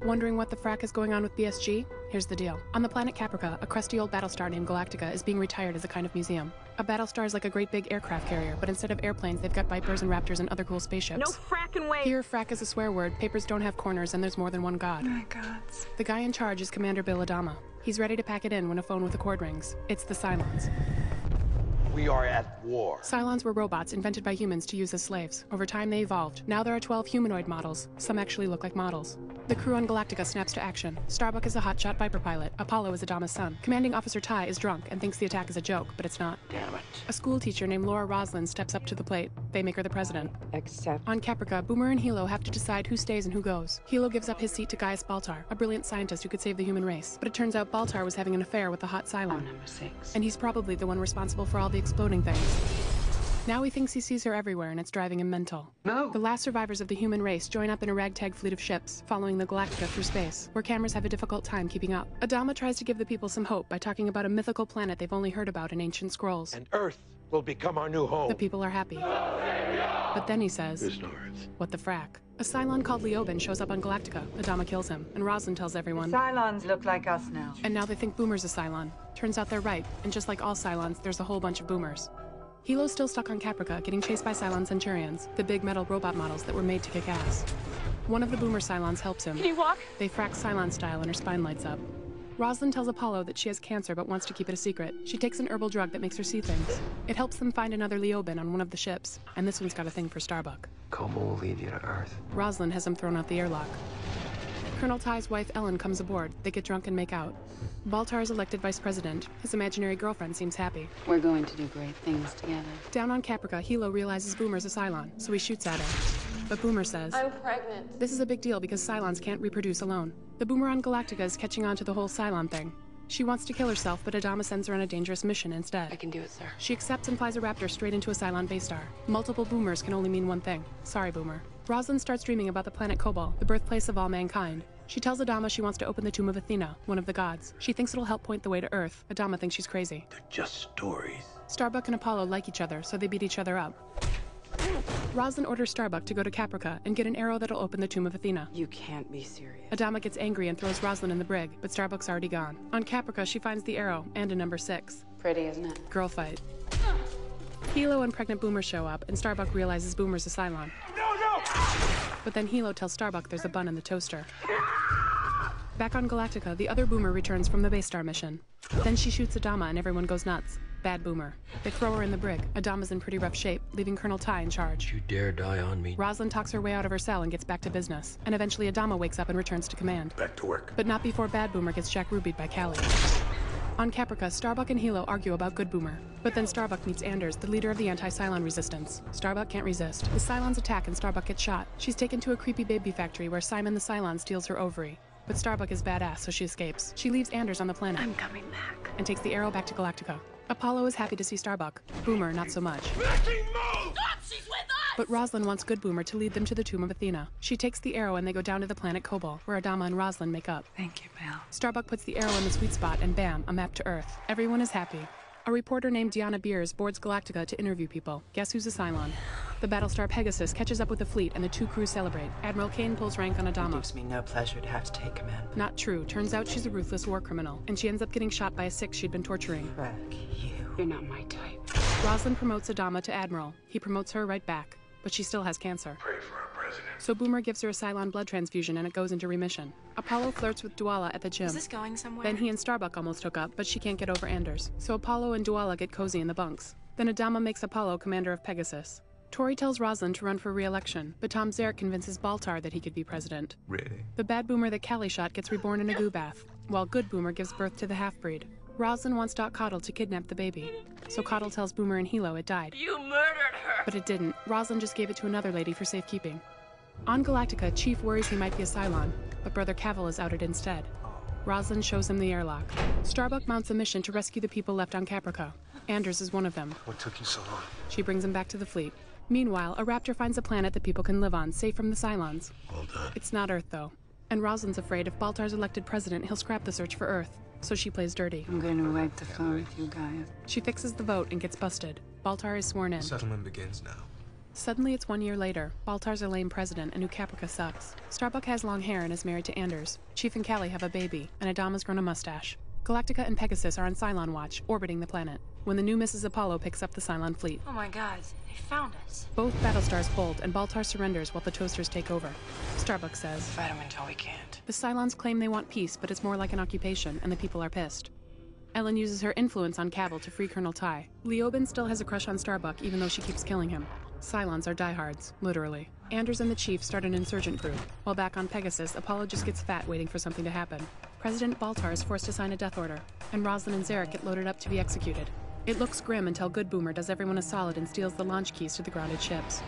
Wondering what the Frak is going on with BSG? Here's the deal. On the planet Caprica, a crusty old battlestar named Galactica is being retired as a kind of museum. A battlestar is like a great big aircraft carrier, but instead of airplanes, they've got Vipers and Raptors and other cool spaceships. No frackin' way! Here, Frak is a swear word, papers don't have corners, and there's more than one god. My gods. The guy in charge is Commander Bill Adama. He's ready to pack it in when a phone with a cord rings. It's the Cylons. We are at war. Cylons were robots invented by humans to use as slaves. Over time, they evolved. Now there are 12 humanoid models. Some actually look like models. The crew on Galactica snaps to action. Starbuck is a hotshot Viper pilot. Apollo is Adama's son. Commanding Officer Ty is drunk and thinks the attack is a joke, but it's not. Damn it. A school teacher named Laura Roslin steps up to the plate. They make her the president. Except... On Caprica, Boomer and Hilo have to decide who stays and who goes. Hilo gives up his seat to Gaius Baltar, a brilliant scientist who could save the human race. But it turns out Baltar was having an affair with the hot Cylon. number 6. And he's probably the one responsible for all the exploding things. Now he thinks he sees her everywhere, and it's driving him mental. No. The last survivors of the human race join up in a ragtag fleet of ships, following the Galactica through space, where cameras have a difficult time keeping up. Adama tries to give the people some hope by talking about a mythical planet they've only heard about in ancient scrolls. And Earth will become our new home. The people are happy. But then he says, There's no Earth. what the Frak? A Cylon called Leoben shows up on Galactica. Adama kills him, and Roslin tells everyone. Cylons look like us now. And now they think Boomer's a Cylon. Turns out they're right, and just like all Cylons, there's a whole bunch of Boomers. Hilo's still stuck on Caprica, getting chased by Cylon Centurions, the big metal robot models that were made to kick ass. One of the Boomer Cylons helps him. Can you walk? They Frak Cylon style and her spine lights up. Roslin tells Apollo that she has cancer but wants to keep it a secret. She takes an herbal drug that makes her see things. It helps them find another Leoben on one of the ships, and this one's got a thing for Starbuck. Como will lead you to Earth. Roslin has him thrown out the airlock. Colonel Ty's wife Ellen comes aboard. They get drunk and make out. Baltar is elected vice president. His imaginary girlfriend seems happy. We're going to do great things together. Down on Caprica, Hilo realizes Boomer's a Cylon, so he shoots at her. But Boomer says, I'm pregnant. this is a big deal because Cylons can't reproduce alone. The Boomer on Galactica is catching on to the whole Cylon thing. She wants to kill herself, but Adama sends her on a dangerous mission instead. I can do it, sir. She accepts and flies a Raptor straight into a Cylon base star. Multiple Boomers can only mean one thing. Sorry, Boomer. Roslin starts dreaming about the planet Kobol, the birthplace of all mankind. She tells Adama she wants to open the tomb of Athena, one of the gods. She thinks it'll help point the way to Earth. Adama thinks she's crazy. They're just stories. Starbuck and Apollo like each other, so they beat each other up. Roslin orders Starbuck to go to Caprica and get an arrow that'll open the tomb of Athena. You can't be serious. Adama gets angry and throws Roslin in the brig, but Starbuck's already gone. On Caprica, she finds the arrow and a number 6. Pretty, isn't it? Girl fight. Hilo and pregnant Boomer show up, and Starbuck realizes Boomer's a Cylon. No! But then Hilo tells Starbuck there's a bun in the toaster. Back on Galactica, the other Boomer returns from the base star mission. Then she shoots Adama and everyone goes nuts. Bad Boomer. They throw her in the brig. Adama's in pretty rough shape, leaving Colonel Ty in charge. You dare die on me. Roslin talks her way out of her cell and gets back to business. And eventually Adama wakes up and returns to command. Back to work. But not before Bad Boomer gets Jack Rubied by Callie. On Caprica, Starbuck and Hilo argue about Good Boomer. But then Starbuck meets Anders, the leader of the anti-Cylon resistance. Starbuck can't resist. The Cylons attack and Starbuck gets shot. She's taken to a creepy baby factory where Simon the Cylon steals her ovary. But Starbuck is badass, so she escapes. She leaves Anders on the planet. I'm coming back. And takes the arrow back to Galactica. Apollo is happy to see Starbuck. Boomer, not so much. Stop! She's with us! But Roslin wants Good Boomer to lead them to the tomb of Athena. She takes the arrow and they go down to the planet Kobol, where Adama and Roslin make up. Thank you, Bill. Starbuck puts the arrow in the sweet spot and bam, a map to Earth. Everyone is happy. A reporter named Deanna Beers boards Galactica to interview people. Guess who's a Cylon? The Battlestar Pegasus catches up with the fleet and the two crews celebrate. Admiral Kane pulls rank on It Adama. gives me no pleasure to have to take command. Not true. Turns out she's a ruthless war criminal, and she ends up getting shot by a Six she'd been torturing. Frak, You're not my type. Roslin promotes Adama to Admiral. He promotes her right back, but she still has cancer. Pray for our president. So Boomer gives her a Cylon blood transfusion and it goes into remission. Apollo flirts with Duala at the gym. Is this going somewhere? Then he and Starbuck almost hook up, but she can't get over Anders. So Apollo and Duala get cozy in the bunks. Then Adama makes Apollo commander of Pegasus. Tori tells Roslin to run for re-election, but Tom Zarek convinces Baltar that he could be president. Really? The bad Boomer that Callie shot gets reborn in a goo bath, while good Boomer gives birth to the half-breed. Roslin wants Doc Coddle to kidnap the baby. So Coddle tells Boomer and Hilo it died. You murdered her! But it didn't. Roslin just gave it to another lady for safekeeping. On Galactica, Chief worries he might be a Cylon, but Brother Cavil is outed instead. Roslin shows him the airlock. Starbuck mounts a mission to rescue the people left on Caprica. Anders is one of them. What took you so long? She brings him back to the fleet. Meanwhile, a Raptor finds a planet that people can live on, safe from the Cylons. Well done. It's not Earth, though. And Roslin's afraid if Baltar's elected president, he'll scrap the search for Earth. So she plays dirty. I'm going to wipe the floor with you guys. She fixes the vote and gets busted. Baltar is sworn in. Settlement begins now. Suddenly it's 1 year later. Baltar's a lame president and New Caprica sucks. Starbuck has long hair and is married to Anders. Chief and Callie have a baby, and Adama's grown a mustache. Galactica and Pegasus are on Cylon watch, orbiting the planet, when the new Mrs. Apollo picks up the Cylon fleet. Oh my god, they found us. Both Battlestars fold, and Baltar surrenders while the Toasters take over. Starbuck says, Fight him until we can't. the Cylons claim they want peace, but it's more like an occupation, and the people are pissed. Ellen uses her influence on Cavil to free Colonel Ty. Leoben still has a crush on Starbuck, even though she keeps killing him. Cylons are diehards, literally. Anders and the Chief start an insurgent group. While back on Pegasus, Apollo just gets fat waiting for something to happen. President Baltar is forced to sign a death order, and Roslin and Zarek get loaded up to be executed. It looks grim until Good Boomer does everyone a solid and steals the launch keys to the grounded ships.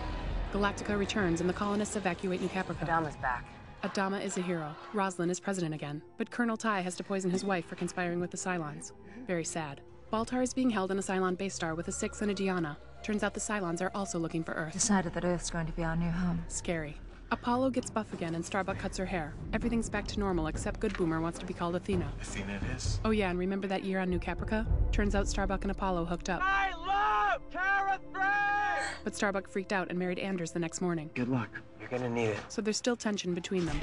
Galactica returns and the colonists evacuate New Caprica. Adama's back. Adama is a hero. Roslin is president again. But Colonel Ty has to poison his wife for conspiring with the Cylons. Very sad. Baltar is being held in a Cylon base star with a Six and a Diana. Turns out the Cylons are also looking for Earth. Decided that Earth's going to be our new home. Scary. Apollo gets buff again and Starbuck cuts her hair. Everything's back to normal except Good Boomer wants to be called Athena. Athena it is. Oh yeah, and remember that year on New Caprica? Turns out Starbuck and Apollo hooked up. I love Kara Frak! But Starbuck freaked out and married Anders the next morning. Good luck. You're gonna need it. So there's still tension between them,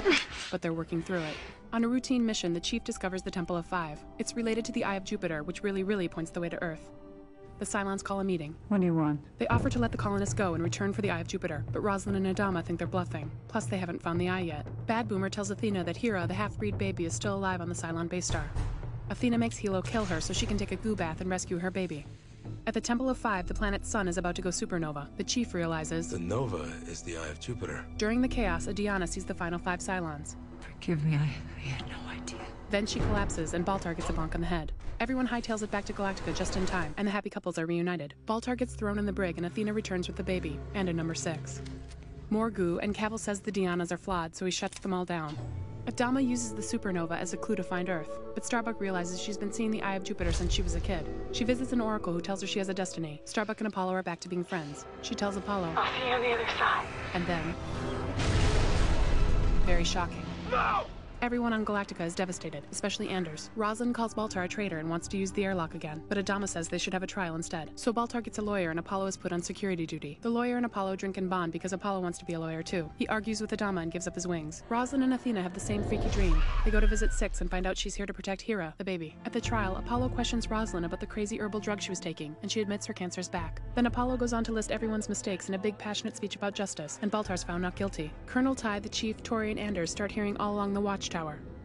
but they're working through it. On a routine mission, the Chief discovers the Temple of Five. It's related to the Eye of Jupiter, which really points the way to Earth. The Cylons call a meeting. What do you want? They offer to let the colonists go in return for the Eye of Jupiter, but Roslin and Adama think they're bluffing. Plus, they haven't found the eye yet. Bad Boomer tells Athena that Hera, the half-breed baby, is still alive on the Cylon base star. Athena makes Hilo kill her so she can take a goo bath and rescue her baby. At the Temple of Five, the planet's sun is about to go supernova. The Chief realizes... The nova is the Eye of Jupiter. During the chaos, Diana sees the final 5 Cylons. Forgive me, I had no idea. Then she collapses, and Baltar gets a bonk on the head. Everyone hightails it back to Galactica just in time, and the happy couples are reunited. Baltar gets thrown in the brig, and Athena returns with the baby, and a number 6. More goo, and Cavil says the Dianas are flawed, so he shuts them all down. Adama uses the supernova as a clue to find Earth, but Starbuck realizes she's been seeing the Eye of Jupiter since she was a kid. She visits an oracle who tells her she has a destiny. Starbuck and Apollo are back to being friends. She tells Apollo, I'll see you on the other side. and then... Very shocking. No! Everyone on Galactica is devastated, especially Anders. Roslin calls Baltar a traitor and wants to use the airlock again, but Adama says they should have a trial instead. So Baltar gets a lawyer and Apollo is put on security duty. The lawyer and Apollo drink and bond because Apollo wants to be a lawyer too. He argues with Adama and gives up his wings. Roslin and Athena have the same freaky dream. They go to visit Six and find out she's here to protect Hera, the baby. At the trial, Apollo questions Roslin about the crazy herbal drug she was taking, and she admits her cancer's back. Then Apollo goes on to list everyone's mistakes in a big passionate speech about justice, and Baltar's found not guilty. Colonel Ty, the Chief, Tori, and Anders start hearing all along the watchtower.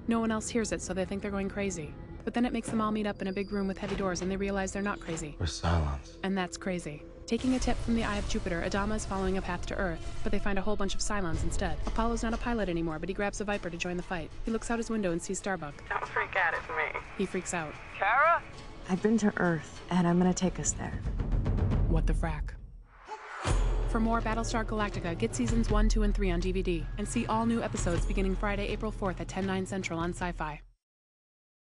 No one else hears it, so they think they're going crazy. But then it makes them all meet up in a big room with heavy doors and they realize they're not crazy. We're Cylons. And that's crazy. Taking a tip from the Eye of Jupiter, Adama is following a path to Earth, but they find a whole bunch of Cylons instead. Apollo's not a pilot anymore, but he grabs a Viper to join the fight. He looks out his window and sees Starbuck. Don't freak out, it's me. He freaks out. Kara? I've been to Earth, and I'm gonna take us there. What the frack? For more Battlestar Galactica, get seasons 1, 2, and 3 on DVD, and see all new episodes beginning Friday, April 4th at 10/9 Central on Sci-Fi.